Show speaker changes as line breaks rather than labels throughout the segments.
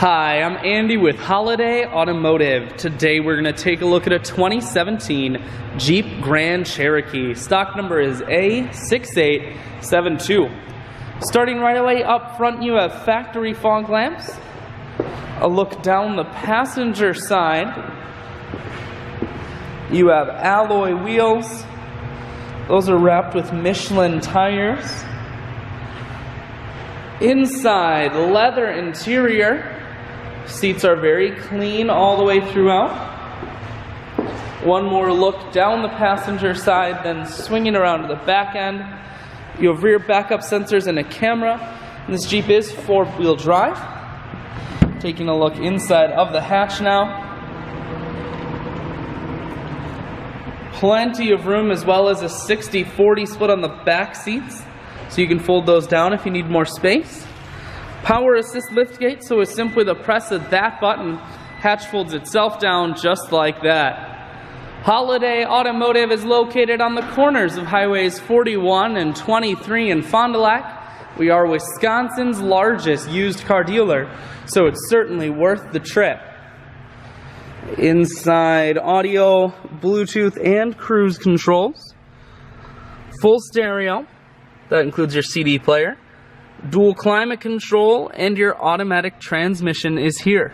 Hi, I'm Andy with Holiday Automotive. Today we're going to take a look at a 2017 Jeep Grand Cherokee. Stock number is A6872. Starting right away up front, you have factory fog lamps. A look down the passenger side, you have alloy wheels. Those are wrapped with Michelin tires. Inside, leather interior. Seats are very clean all the way throughout. One more look down the passenger side, then swinging around to the back end. You have rear backup sensors and a camera. And this Jeep is four-wheel drive. Taking a look inside of the hatch now. Plenty of room, as well as a 60-40 split on the back seats, so you can fold those down if you need more space. Power assist liftgate, so with simply the press of that button, hatch folds itself down just like that. Holiday Automotive is located on the corners of highways 41 and 23 in Fond du Lac. We are Wisconsin's largest used car dealer, so it's certainly worth the trip. Inside, audio, Bluetooth, and cruise controls. Full stereo, that includes your CD player. Dual climate control, and your automatic transmission is here.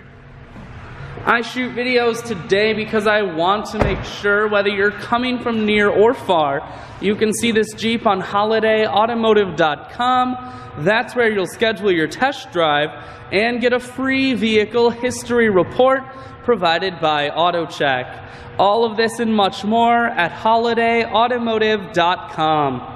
I shoot videos today because I want to make sure, whether you're coming from near or far, you can see this Jeep on holidayautomotive.com. That's where you'll schedule your test drive and get a free vehicle history report provided by AutoCheck. All of this and much more at holidayautomotive.com.